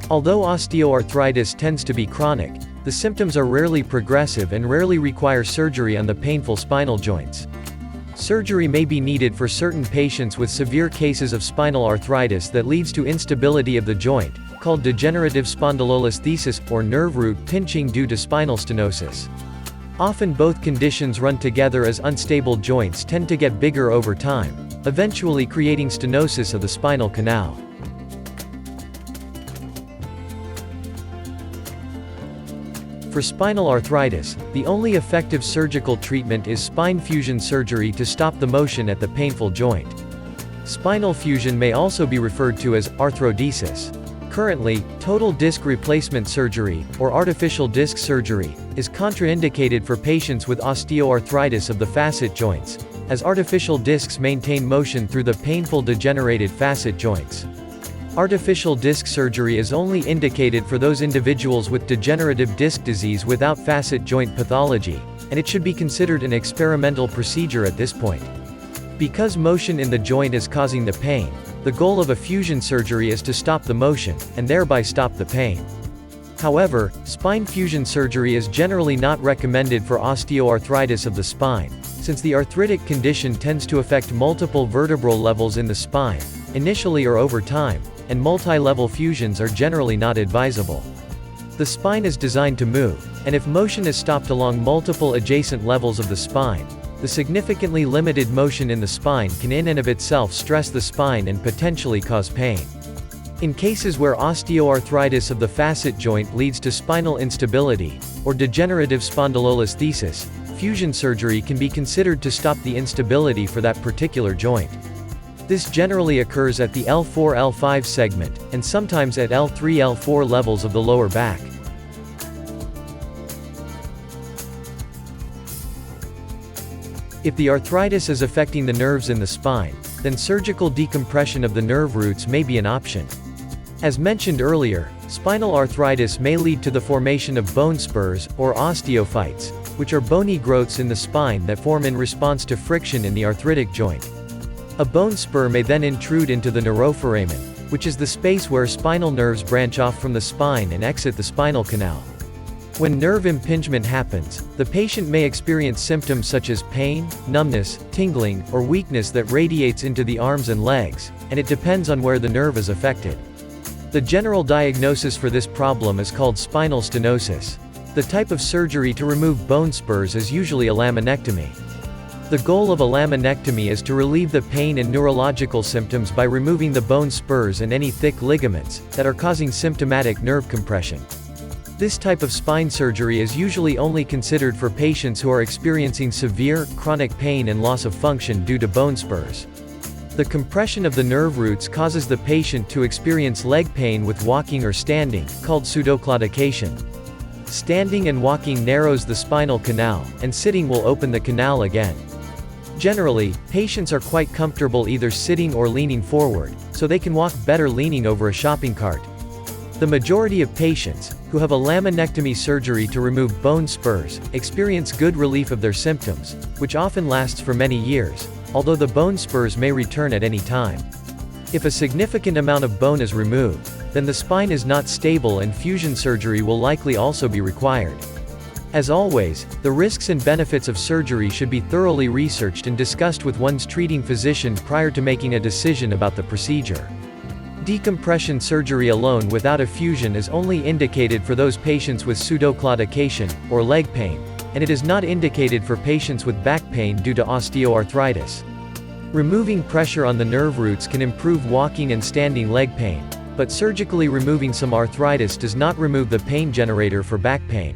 Although osteoarthritis tends to be chronic, the symptoms are rarely progressive and rarely require surgery on the painful spinal joints. Surgery may be needed for certain patients with severe cases of spinal arthritis that leads to instability of the joint, called degenerative spondylolisthesis, or nerve root pinching due to spinal stenosis. Often both conditions run together as unstable joints tend to get bigger over time, eventually creating stenosis of the spinal canal. For spinal arthritis, the only effective surgical treatment is spine fusion surgery to stop the motion at the painful joint. Spinal fusion may also be referred to as arthrodesis. Currently, total disc replacement surgery, or artificial disc surgery, is contraindicated for patients with osteoarthritis of the facet joints, as artificial discs maintain motion through the painful degenerated facet joints. Artificial disc surgery is only indicated for those individuals with degenerative disc disease without facet joint pathology, and it should be considered an experimental procedure at this point. Because motion in the joint is causing the pain, the goal of a fusion surgery is to stop the motion, and thereby stop the pain. However, spine fusion surgery is generally not recommended for osteoarthritis of the spine, since the arthritic condition tends to affect multiple vertebral levels in the spine, initially or over time, and multi-level fusions are generally not advisable. The spine is designed to move, and if motion is stopped along multiple adjacent levels of the spine, the significantly limited motion in the spine can in and of itself stress the spine and potentially cause pain. In cases where osteoarthritis of the facet joint leads to spinal instability, or degenerative spondylolisthesis, fusion surgery can be considered to stop the instability for that particular joint. This generally occurs at the L4-L5 segment, and sometimes at L3-L4 levels of the lower back. If the arthritis is affecting the nerves in the spine, then surgical decompression of the nerve roots may be an option. As mentioned earlier, spinal arthritis may lead to the formation of bone spurs, or osteophytes, which are bony growths in the spine that form in response to friction in the arthritic joint. A bone spur may then intrude into the neuroforamen, which is the space where spinal nerves branch off from the spine and exit the spinal canal. When nerve impingement happens, the patient may experience symptoms such as pain, numbness, tingling, or weakness that radiates into the arms and legs, and it depends on where the nerve is affected. The general diagnosis for this problem is called spinal stenosis. The type of surgery to remove bone spurs is usually a laminectomy. The goal of a laminectomy is to relieve the pain and neurological symptoms by removing the bone spurs and any thick ligaments that are causing symptomatic nerve compression. This type of spine surgery is usually only considered for patients who are experiencing severe, chronic pain and loss of function due to bone spurs. The compression of the nerve roots causes the patient to experience leg pain with walking or standing, called pseudoclaudication. Standing and walking narrows the spinal canal, and sitting will open the canal again. Generally, patients are quite comfortable either sitting or leaning forward, so they can walk better leaning over a shopping cart. The majority of patients, who have a laminectomy surgery to remove bone spurs, experience good relief of their symptoms, which often lasts for many years, although the bone spurs may return at any time. If a significant amount of bone is removed, then the spine is not stable and fusion surgery will likely also be required. As always, the risks and benefits of surgery should be thoroughly researched and discussed with one's treating physician prior to making a decision about the procedure. Decompression surgery alone without a fusion is only indicated for those patients with pseudoclaudication, or leg pain, and it is not indicated for patients with back pain due to osteoarthritis. Removing pressure on the nerve roots can improve walking and standing leg pain, but surgically removing some arthritis does not remove the pain generator for back pain.